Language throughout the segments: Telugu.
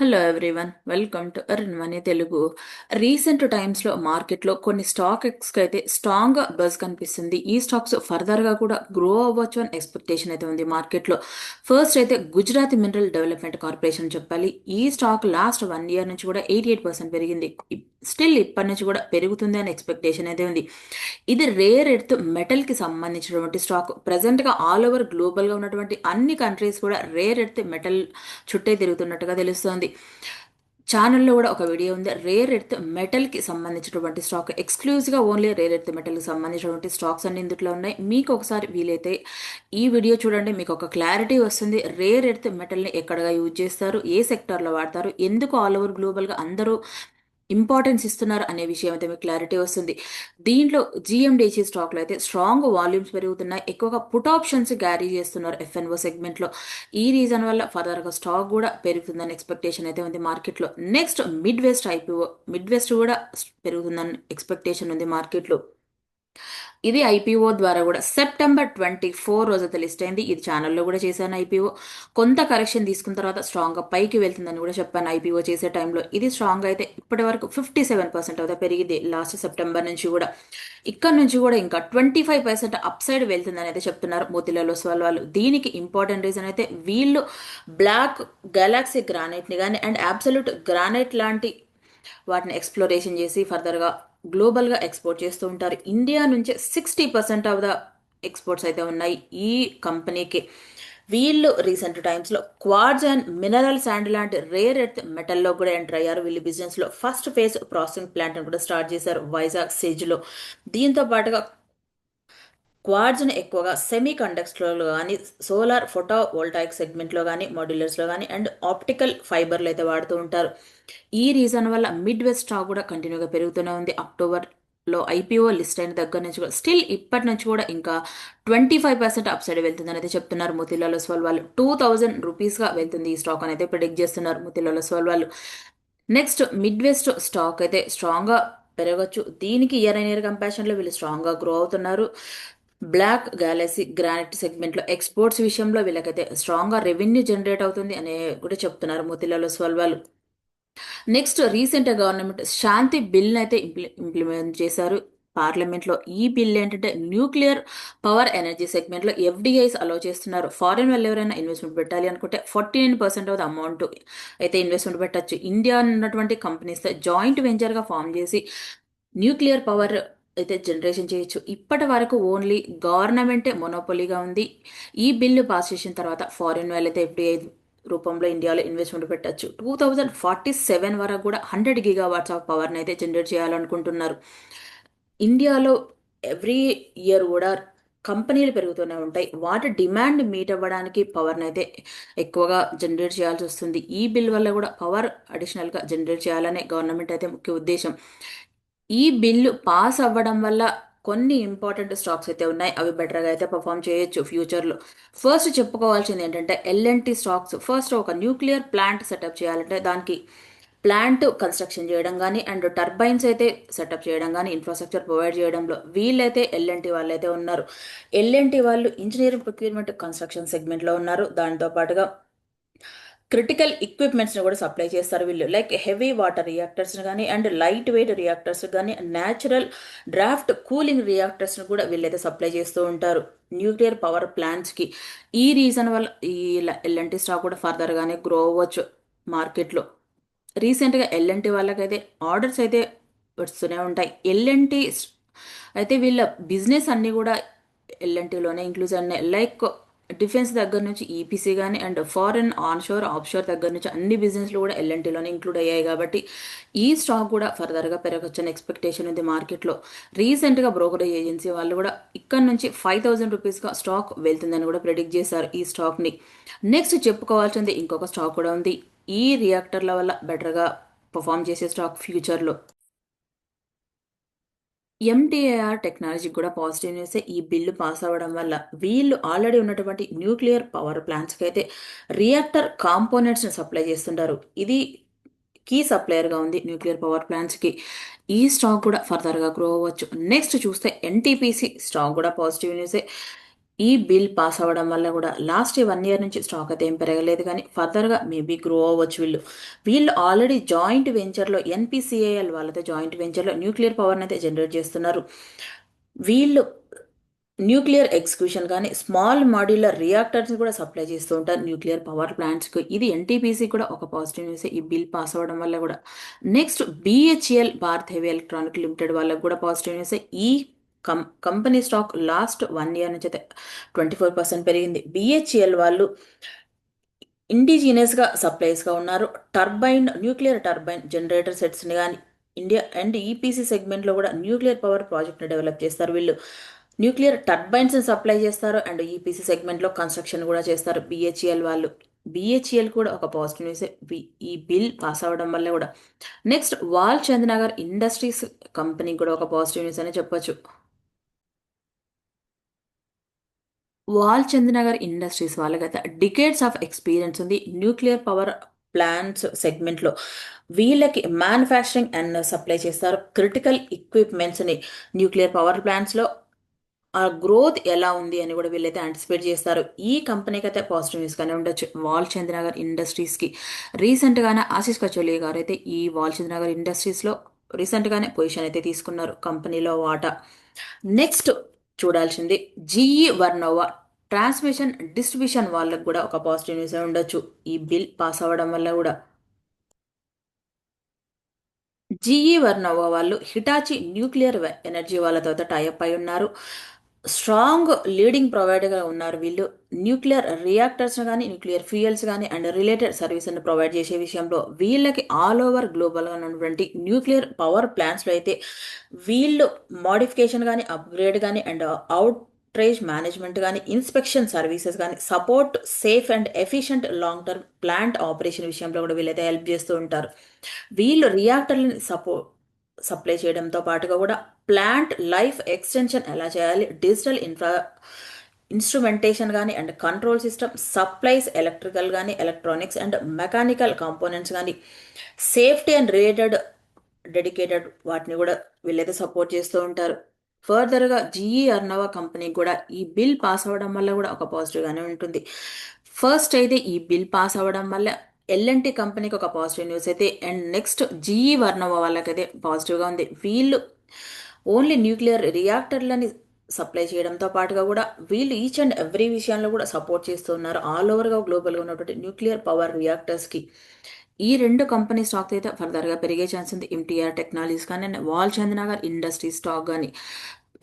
Hello everyone, welcome to Arun money Telugu. Recent టైమ్స్లో మార్కెట్లో కొన్ని స్టాక్స్కి అయితే స్ట్రాంగ్ బజ్ కనిపిస్తుంది. ఈ స్టాక్స్ ఫర్దర్గా కూడా గ్రో అవ్వచ్చు అని ఎక్స్పెక్టేషన్ అయితే ఉంది మార్కెట్లో. ఫస్ట్ అయితే గుజరాత్ మినరల్ డెవలప్మెంట్ కార్పొరేషన్ చెప్పాలి. ఈ స్టాక్ లాస్ట్ 1 ఇయర్ నుంచి కూడా 88% పెరిగింది. స్టిల్ ఇప్పటి నుంచి కూడా పెరుగుతుంది అనే ఎక్స్పెక్టేషన్ అయితే ఉంది. ఇది రేర్ ఎర్త్ మెటల్కి సంబంధించినటువంటి స్టాక్. ప్రజెంట్గా ఆల్ ఓవర్ గ్లోబల్గా ఉన్నటువంటి అన్ని కంట్రీస్ కూడా రేర్ ఎర్త్ మెటల్ చుట్టే తిరుగుతున్నట్టుగా తెలుస్తోంది. ఛానల్లో కూడా ఒక వీడియో ఉంది. రేర్ ఎర్త్ మెటల్కి సంబంధించినటువంటి స్టాక్, ఎక్స్క్లూజివ్గా ఓన్లీ రేర్ ఎర్త్ మెటల్కి సంబంధించినటువంటి స్టాక్స్ అన్ని ఇందులో ఉన్నాయి. మీకు ఒకసారి వీలైతే ఈ వీడియో చూడండి, మీకు ఒక క్లారిటీ వస్తుంది. రేర్ ఎర్త్ మెటల్ని ఎక్కడగా యూజ్ చేస్తారు, ఏ సెక్టార్లో వాడతారు, ఎందుకు ఆల్ ఓవర్ గ్లోబల్గా అందరూ ఇంపార్టెన్స్ ఇస్తున్నారు అనే విషయం అయితే మీకు క్లారిటీ వస్తుంది. దీంట్లో జిఎండిసి స్టాక్లో అయితే స్ట్రాంగ్ వాల్యూమ్స్ పెరుగుతున్నాయి. ఎక్కువగా పుట్ ఆప్షన్స్ క్యారీ చేస్తున్నారు ఎఫ్ఎన్ఓ సెగ్మెంట్లో. ఈ రీజన్ వల్ల ఫర్దర్గా స్టాక్ కూడా పెరుగుతుందని ఎక్స్పెక్టేషన్ అయితే ఉంది మార్కెట్లో. Next mid west IPO, mid west కూడా పెరుగుతుందని ఎక్స్పెక్టేషన్ ఉంది మార్కెట్లో. ఇది ఐపీఓ ద్వారా కూడా September 24 రోజైతే లిస్ట్ అయింది. ఇది ఛానల్లో కూడా చేశాను. ఐపీఓ కొంత కరెక్షన్ తీసుకున్న తర్వాత స్ట్రాంగ్గా పైకి వెళ్తుందని కూడా చెప్పాను ఐపీఓ చేసే టైంలో. ఇది స్ట్రాంగ్ అయితే ఇప్పటి వరకు 57% అయితే పెరిగింది లాస్ట్ సెప్టెంబర్ నుంచి కూడా. ఇక్కడ నుంచి కూడా ఇంకా 25% అప్ సైడ్ వెళ్తుందని అయితే చెప్తున్నారు మోతిలాల్ ఒస్వాల్ వాళ్ళు. దీనికి ఇంపార్టెంట్ రీజన్ అయితే వీళ్ళు బ్లాక్ గెలాక్సీ గ్రానైట్ని కానీ అండ్ అబ్సల్యూట్ గ్రానైట్ లాంటి వాటిని ఎక్స్ప్లోరేషన్ చేసి ఫర్దర్గా గ్లోబల్గా ఎక్స్పోర్ట్ చేస్తూ ఉంటారు. ఇండియా నుంచి 60% ఆఫ్ ద ఎక్స్పోర్ట్స్ అయితే ఉన్నాయి ఈ కంపెనీకి. వీళ్ళు రీసెంట్ టైమ్స్లో క్వార్ట్జ్ అండ్ మినరల్ శాండ్ లాంటి రేర్ ఎర్త్ మెటల్లో కూడా ఎంటర్ అయ్యారు. వీళ్ళు బిజినెస్లో ఫస్ట్ ఫేజ్ ప్రాసెసింగ్ ప్లాంట్ని కూడా స్టార్ట్ చేశారు వైజాగ్ సేజ్లో. దీంతో పాటుగా క్వార్డ్స్ని ఎక్కువగా సెమీ కండక్టర్లో కానీ, సోలార్ ఫోటో వోల్టాయిక్ సెగ్మెంట్లో కానీ, మాడ్యులర్స్లో కానీ అండ్ ఆప్టికల్ ఫైబర్లు అయితే వాడుతూ ఉంటారు. ఈ రీజన్ వల్ల మిడ్ వెస్ట్ స్టాక్ కూడా కంటిన్యూగా పెరుగుతూనే ఉంది. అక్టోబర్లో ఐపీఓ లిస్ట్ అయిన దగ్గర నుంచి కూడా స్టిల్ ఇప్పటి నుంచి కూడా ఇంకా 25% అప్ సైడ్ వెళ్తుందని అయితే చెప్తున్నారు మోతిలాల్ ఒస్వాల్ వాళ్ళు. 2000 రూపీస్గా వెళ్తుంది ఈ స్టాక్ అని అయితే ప్రిడిక్ట్ చేస్తున్నారు మోతిలాల్ ఒస్వాల్ వాళ్ళు. నెక్స్ట్ మిడ్ వెస్ట్ స్టాక్ అయితే స్ట్రాంగ్గా పెరగచ్చు. దీనికి ఇయర్ అండ్ ఇయర్ కంపారిజన్లో వీళ్ళు స్ట్రాంగ్గా గ్రో అవుతున్నారు. బ్లాక్ గ్యాలసీ గ్రానైట్ సెగ్మెంట్లో ఎక్స్పోర్ట్స్ విషయంలో వీళ్ళకైతే స్ట్రాంగ్గా రెవెన్యూ జనరేట్ అవుతుంది అనే కూడా చెప్తున్నారు మోతిలాల్ ఒస్వాల్ వాళ్ళు. నెక్స్ట్ రీసెంట్ గవర్నమెంట్ శాంతి బిల్ అయితే ఇంప్లిమెంట్ చేశారు పార్లమెంట్లో. ఈ బిల్ ఏంటంటే న్యూక్లియర్ పవర్ ఎనర్జీ సెగ్మెంట్లో ఎఫ్డిఐస్ అలో చేస్తున్నారు. ఫారిన్ వాళ్ళు ఎవరైనా ఇన్వెస్ట్మెంట్ పెట్టాలి అనుకుంటే 49% ఆఫ్ ద అమౌంట్ అయితే ఇన్వెస్ట్మెంట్ పెట్టచ్చు. ఇండియా ఉన్నటువంటి కంపెనీస్తో జాయింట్ వెంచర్గా ఫామ్ చేసి న్యూక్లియర్ పవర్ అయితే జనరేషన్ చేయొచ్చు. ఇప్పటి వరకు ఓన్లీ గవర్నమెంటే మొనోపొలీగా ఉంది. ఈ బిల్లు పాస్ చేసిన తర్వాత ఫారిన్ వాళ్ళైతే ఎఫ్డిఐ రూపంలో ఇండియాలో ఇన్వెస్ట్మెంట్ పెట్టచ్చు. 2047 వరకు కూడా 100 GW ఆఫ్ పవర్ని అయితే జనరేట్ చేయాలనుకుంటున్నారు. ఇండియాలో ఎవ్రీ ఇయర్ కూడా కంపెనీలు పెరుగుతూనే ఉంటాయి. వాటి డిమాండ్ మీట్ అవ్వడానికి పవర్ని అయితే ఎక్కువగా జనరేట్ చేయాల్సి వస్తుంది. ఈ బిల్ వల్ల కూడా పవర్ అడిషనల్గా జనరేట్ చేయాలనే గవర్నమెంట్ అయితే ముఖ్య ఉద్దేశం. ఈ బిల్లు పాస్ అవ్వడం వల్ల కొన్ని ఇంపార్టెంట్ స్టాక్స్ అయితే ఉన్నాయి, అవి బెటర్గా అయితే పర్ఫామ్ చేయొచ్చు ఫ్యూచర్లో. ఫస్ట్ చెప్పుకోవాల్సింది ఏంటంటే ఎల్ఎన్టీ స్టాక్స్. ఫస్ట్ ఒక న్యూక్లియర్ ప్లాంట్ సెటప్ చేయాలంటే దానికి ప్లాంట్ కన్స్ట్రక్షన్ చేయడం కానీ అండ్ టర్బైన్స్ అయితే సెటప్ చేయడం కానీ ఇన్ఫ్రాస్ట్రక్చర్ ప్రొవైడ్ చేయడంలో వీళ్ళైతే ఎల్ఎన్టీ వాళ్ళు అయితే ఉన్నారు. ఎల్ఎన్టీ వాళ్ళు ఇంజనీరింగ్ ప్రొక్యూర్మెంట్ కన్స్ట్రక్షన్ సెగ్మెంట్లో ఉన్నారు. దానితో పాటుగా క్రిటికల్ ఎక్విప్మెంట్స్ని కూడా సప్లై చేస్తారు వీళ్ళు. లైక్ హెవీ వాటర్ రియాక్టర్స్ని కానీ అండ్ లైట్ వెయిట్ రియాక్టర్స్ కానీ న్యాచురల్ డ్రాఫ్ట్ కూలింగ్ రియాక్టర్స్ని కూడా వీళ్ళైతే సప్లై చేస్తూ ఉంటారు న్యూక్లియర్ పవర్ ప్లాంట్స్కి. ఈ రీజన్ వల్ల ఈ ఎల్ఎన్టీ స్టాక్ కూడా ఫర్దర్గానే గ్రో అవ్వచ్చు మార్కెట్లో. రీసెంట్గా ఎల్ఎన్టీ వాళ్ళకైతే ఆర్డర్స్ అయితే వస్తూనే ఉంటాయి. ఎల్ఎన్టీ అయితే వీళ్ళ బిజినెస్ అన్నీ కూడా ఎల్ఎన్టీలోనే ఇంక్లూజ్ అన్నాయి. లైక్ డిఫెన్స్ దగ్గర నుంచి ఈపీసీ కానీ అండ్ ఫారెన్ ఆన్షోర్ ఆఫ్షోర్ దగ్గర నుంచి అన్ని బిజినెస్లు కూడా ఎల్ఎన్టీలోనే ఇంక్లూడ్ అయ్యాయి. కాబట్టి ఈ స్టాక్ కూడా ఫర్దర్గా పెరగచ్చని ఎక్స్పెక్టేషన్ ఉంది మార్కెట్లో. రీసెంట్గా బ్రోకరేజ్ ఏజెన్సీ వాళ్ళు కూడా ఇక్కడ నుంచి 5000 రూపీస్గా స్టాక్ వెళ్తుందని కూడా ప్రెడిక్ట్ చేశారు ఈ స్టాక్ని. నెక్స్ట్ చెప్పుకోవాల్సింది ఇంకొక స్టాక్ కూడా ఉంది. ఈ రియాక్టర్ల వల్ల బెటర్గా పర్ఫామ్ చేసే స్టాక్ ఫ్యూచర్లో. ఎంటీఏఆర్ టెక్నాలజీ కూడా పాజిటివ్ న్యూసే. ఈ బిల్లు పాస్ అవ్వడం వల్ల వీళ్ళు ఆల్రెడీ ఉన్నటువంటి న్యూక్లియర్ పవర్ ప్లాంట్స్కి అయితే రియాక్టర్ కాంపోనెంట్స్ని సప్లై చేస్తుంటారు. ఇది కీ సప్లయర్గా ఉంది న్యూక్లియర్ పవర్ ప్లాంట్స్కి. ఈ స్టాక్ కూడా ఫర్దర్గా గ్రో అవ్వచ్చు. నెక్స్ట్ చూస్తే ఎన్టీపీసీ స్టాక్ కూడా పాజిటివ్ న్యూసే. ఈ బిల్ పాస్ అవ్వడం వల్ల కూడా లాస్ట్ 1 ఇయర్ నుంచి స్టాక్ అయితే ఏం పెరగలేదు, కానీ ఫర్దర్గా మేబీ గ్రో అవ్వచ్చు వీళ్ళు. వీళ్ళు ఆల్రెడీ జాయింట్ వెంచర్లో ఎన్పిసిఐఎల్ వాళ్ళతో జాయింట్ వెంచర్లో న్యూక్లియర్ పవర్ని అయితే జనరేట్ చేస్తున్నారు. వీళ్ళు న్యూక్లియర్ ఎగ్జిక్యూషన్ కానీ స్మాల్ మాడ్యులర్ రియాక్టర్స్ కూడా సప్లై చేస్తూ ఉంటారు న్యూక్లియర్ పవర్ ప్లాంట్స్కి. ఇది ఎన్టీపీసీ కూడా ఒక పాజిటివ్ న్యూస్ ఈ బిల్ పాస్ అవ్వడం వల్ల కూడా. Next BHEL Bharat heavy electronic limited వాళ్ళకి కూడా పాజిటివ్ న్యూస్. ఈ కంపెనీ స్టాక్ లాస్ట్ 1 ఇయర్ నుంచి అయితే 24% పెరిగింది. బిహెచ్ఎల్ వాళ్ళు ఇండిజినియస్గా సప్లైస్గా ఉన్నారు. న్యూక్లియర్ టర్బైన్ జనరేటర్ సెట్స్ని కానీ ఇండియా అండ్ ఈపీసీ సెగ్మెంట్లో కూడా న్యూక్లియర్ పవర్ ప్రాజెక్ట్ని డెవలప్ చేస్తారు వీళ్ళు. న్యూక్లియర్ టర్బైన్స్ని సప్లై చేస్తారు అండ్ ఈపీసీ సెగ్మెంట్లో కన్స్ట్రక్షన్ కూడా చేస్తారు బిహెచ్ఈఎల్ వాళ్ళు. బిహెచ్ఈఎల్ కూడా ఒక పాజిటివ్ న్యూస్ ఈ బిల్ పాస్ అవ్వడం వల్ల కూడా. నెక్స్ట్ వాల్ చంద్నగర్ ఇండస్ట్రీస్ కంపెనీ కూడా ఒక పాజిటివ్ న్యూస్ అని చెప్పొచ్చు. వాల్ చంద్నగర్ ఇండస్ట్రీస్ వాళ్ళకైతే డికేడ్స్ ఆఫ్ ఎక్స్పీరియన్స్ ఉంది న్యూక్లియర్ పవర్ ప్లాంట్స్ సెగ్మెంట్లో. వీళ్ళకి మ్యానుఫ్యాక్చరింగ్ అండ్ సప్లై చేస్తారు క్రిటికల్ ఎక్విప్మెంట్స్ని. న్యూక్లియర్ పవర్ ప్లాంట్స్లో ఆ గ్రోత్ ఎలా ఉంది అని కూడా వీళ్ళైతే యాంటిసిపేట్ చేస్తారు. ఈ కంపెనీకి అయితే పాజిటివ్ న్యూస్గానే ఉండొచ్చు. వాల్ చంద్నగర్ ఇండస్ట్రీస్కి రీసెంట్గానే ఆశీష్ కచోలియా గారు అయితే ఈ వాల్ చంద్నగర్ ఇండస్ట్రీస్లో రీసెంట్గానే పొజిషన్ అయితే తీసుకున్నారు కంపెనీలో వాటా. నెక్స్ట్ చూడాల్సింది జీఈ వర్నోవా ట్రాన్స్మిషన్ డిస్ట్రిబ్యూషన్ వాళ్ళకు కూడా ఒక పాజిటివ్ న్యూస్ ఉండొచ్చు ఈ బిల్ పాస్ అవ్వడం వల్ల కూడా. జీఈ వర్నోవా వాళ్ళు హిటాచి న్యూక్లియర్ ఎనర్జీ వాళ్ళతో టైఅప్ అయి ఉన్నారు. స్ట్రాంగ్ లీడింగ్ ప్రొవైడర్గా ఉన్నారు వీళ్ళు. న్యూక్లియర్ రియాక్టర్స్ కానీ న్యూక్లియర్ ఫ్యూయల్స్ కానీ అండ్ రిలేటెడ్ సర్వీస్ని ప్రొవైడ్ చేసే విషయంలో వీళ్ళకి ఆల్ ఓవర్ గ్లోబల్గా ఉన్నటువంటి న్యూక్లియర్ పవర్ ప్లాంట్స్లో అయితే వీళ్ళు మోడిఫికేషన్ కానీ అప్గ్రేడ్ కానీ అండ్ అవుట్రేజ్ మేనేజ్మెంట్ కానీ ఇన్స్పెక్షన్ సర్వీసెస్ కానీ support safe and efficient long term plant operation విషయంలో కూడా వీళ్ళైతే హెల్ప్ చేస్తూ ఉంటారు. వీళ్ళు రియాక్టర్లని సప్లై చేయడంతో పాటుగా కూడా ప్లాంట్ లైఫ్ ఎక్స్టెన్షన్ ఎలా చేయాలి, డిజిటల్ ఇన్స్ట్రుమెంటేషన్ కానీ and control system supplies, electrical కానీ ఎలక్ట్రానిక్స్ అండ్ మెకానికల్ కాంపోనెంట్స్ కానీ సేఫ్టీ అండ్ రిలేటెడ్ డెడికేటెడ్ వాటిని కూడా వీళ్ళైతే సపోర్ట్ చేస్తూ ఉంటారు. ఫర్దర్గా జీఈ అర్నవ కంపెనీ కూడా ఈ బిల్ పాస్ అవ్వడం వల్ల కూడా ఒక పాజిటివ్గానే ఉంటుంది. ఫస్ట్ అయితే ఈ బిల్ పాస్ అవ్వడం వల్ల ఎల్ఎన్టీ కంపెనీకి ఒక పాజిటివ్ న్యూస్ అయితే, అండ్ నెక్స్ట్ జీఈ వర్నవ వాళ్ళకైతే పాజిటివ్గా ఉంది. వీళ్ళు ఓన్లీ న్యూక్లియర్ రియాక్టర్లని సప్లై చేయడంతో పాటుగా కూడా వీళ్ళు ఈచ్ అండ్ ఎవ్రీ విషయంలో కూడా సపోర్ట్ చేస్తున్నారు ఆల్ ఓవర్గా గ్లోబల్గా ఉన్నటువంటి న్యూక్లియర్ పవర్ రియాక్టర్స్కి. ఈ రెండు కంపెనీ స్టాక్ అయితే ఫర్దర్గా పెరిగే ఛాన్స్ ఉంది. ఎంటీఆర్ టెక్నాలజీస్ కానీ వాల్ చంద్నగర్ ఇండస్ట్రీ స్టాక్ కానీ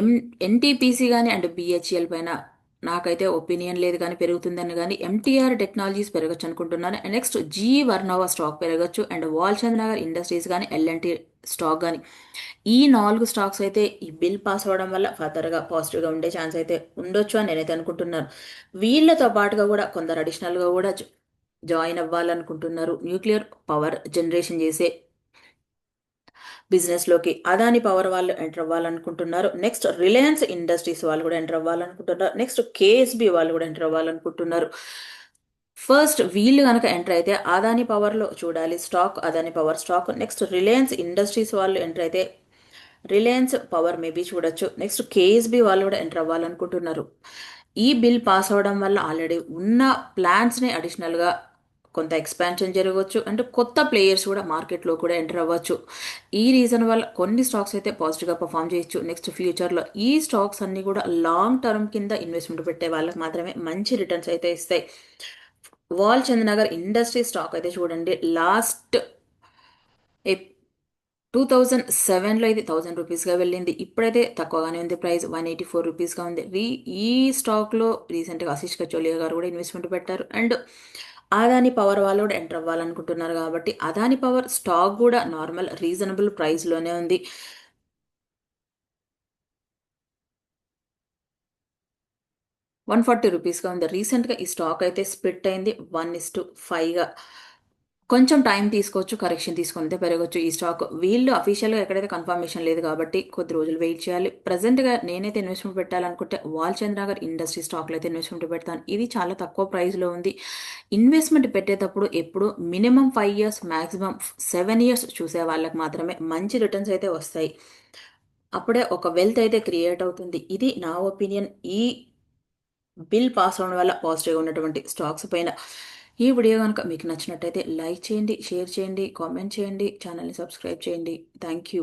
ఎం ఎన్టీపీసీ కానీ అండ్ బిహెచ్ఎల్ పైన నాకైతే ఒపీనియన్ లేదు కానీ పెరుగుతుందని, కానీ ఎంటీఆర్ టెక్నాలజీస్ పెరగచ్చు అనుకుంటున్నాను. నెక్స్ట్ జీ వర్నోవా స్టాక్ పెరగచ్చు అండ్ వాల్ చంద్నగర్ ఇండస్ట్రీస్ కానీ ఎల్ఎన్టీ స్టాక్ కానీ ఈ 4 స్టాక్స్ అయితే ఈ బిల్ పాస్ అవ్వడం వల్ల ఫర్దర్గా పాజిటివ్గా ఉండే ఛాన్స్ అయితే ఉండొచ్చు అని నేనైతే అనుకుంటున్నాను. వీళ్ళతో పాటుగా కూడా కొందరు అడిషనల్గా కూడా జాయిన్ అవ్వాలనుకుంటున్నారు న్యూక్లియర్ పవర్ జనరేషన్ చేసే బిజినెస్లోకి. అదాని పవర్ వాళ్ళు ఎంటర్ అవ్వాలనుకుంటున్నారు. నెక్స్ట్ రిలయన్స్ ఇండస్ట్రీస్ వాళ్ళు కూడా ఎంటర్ అవ్వాలనుకుంటున్నారు. నెక్స్ట్ కేఎస్బి వాళ్ళు కూడా ఎంటర్ అవ్వాలనుకుంటున్నారు. ఫస్ట్ వీళ్ళు కనుక ఎంటర్ అయితే అదాని పవర్లో చూడాలి stock, Adani power stock. Next Reliance industries వాళ్ళు ఎంటర్ అయితే రిలయన్స్ పవర్ మేబీ చూడొచ్చు. నెక్స్ట్ కేఎస్బి వాళ్ళు కూడా ఎంటర్ అవ్వాలనుకుంటున్నారు. ఈ బిల్ పాస్ అవ్వడం వల్ల ఆల్రెడీ ఉన్న ప్లాన్స్ని అడిషనల్గా కొంత ఎక్స్పాన్షన్ జరగవచ్చు అండ్ కొత్త ప్లేయర్స్ కూడా మార్కెట్లో కూడా ఎంటర్ అవ్వచ్చు. ఈ రీజన్ వల్ల కొన్ని స్టాక్స్ అయితే పాజిటివ్గా పర్ఫామ్ చేయొచ్చు. నెక్స్ట్ ఫ్యూచర్లో ఈ స్టాక్స్ అన్ని కూడా లాంగ్ టర్మ్ కింద ఇన్వెస్ట్మెంట్ పెట్టే వాళ్ళకి మాత్రమే మంచి రిటర్న్స్ అయితే ఇస్తాయి. వాల్ చంద్నగర్ ఇండస్ట్రీ స్టాక్ అయితే చూడండి లాస్ట్ 2007లో ఇది 1000 రూపీస్గా వెళ్ళింది. ఇప్పుడైతే తక్కువగానే ఉంది, ప్రైస్ 184 రూపీస్గా ఉంది. ఈ స్టాక్లో రీసెంట్గా ఆశీష్ కచోలియా గారు కూడా ఇన్వెస్ట్మెంట్ పెట్టారు అండ్ అదాని పవర్ వాళ్ళు కూడా ఎంటర్ అవ్వాలనుకుంటున్నారు కాబట్టి అదాని పవర్ స్టాక్ కూడా నార్మల్ రీజనబుల్ ప్రైస్లోనే ఉంది. 140 రూపీస్గా ఉంది. రీసెంట్గా ఈ స్టాక్ అయితే స్ప్లిట్ అయింది 1:5గా. కొంచెం టైం తీసుకోవచ్చు, కరెక్షన్ తీసుకుంటే పెరగచ్చు ఈ స్టాక్. వీళ్ళు అఫీషియల్గా ఎక్కడైతే కన్ఫర్మేషన్ లేదు కాబట్టి కొద్ది రోజులు వెయిట్ చేయాలి. ప్రజెంట్గా నేనైతే ఇన్వెస్ట్మెంట్ పెట్టాలనుకుంటే వాల్ చంద్నగర్ ఇండస్ట్రీ స్టాక్లో అయితే ఇన్వెస్ట్మెంట్ పెడతాను. ఇది చాలా తక్కువ ప్రైస్లో ఉంది. ఇన్వెస్ట్మెంట్ పెట్టేటప్పుడు ఎప్పుడు మినిమం 5 ఇయర్స్ మ్యాక్సిమం 7 ఇయర్స్ చూసే వాళ్ళకి మాత్రమే మంచి రిటర్న్స్ అయితే వస్తాయి. అప్పుడే ఒక వెల్త్ అయితే క్రియేట్ అవుతుంది. ఇది నా ఒపీనియన్. ఈ బిల్ పాస్ అవ్వడం వల్ల పాజిటివ్గా ఉన్నటువంటి స్టాక్స్ పైన. ఈ వీడియో కనుక మీకు నచ్చినట్టయితే లైక్ చేయండి, షేర్ చేయండి, కామెంట్ చేయండి, ఛానల్ని సబ్స్క్రైబ్ చేయండి. Thank you.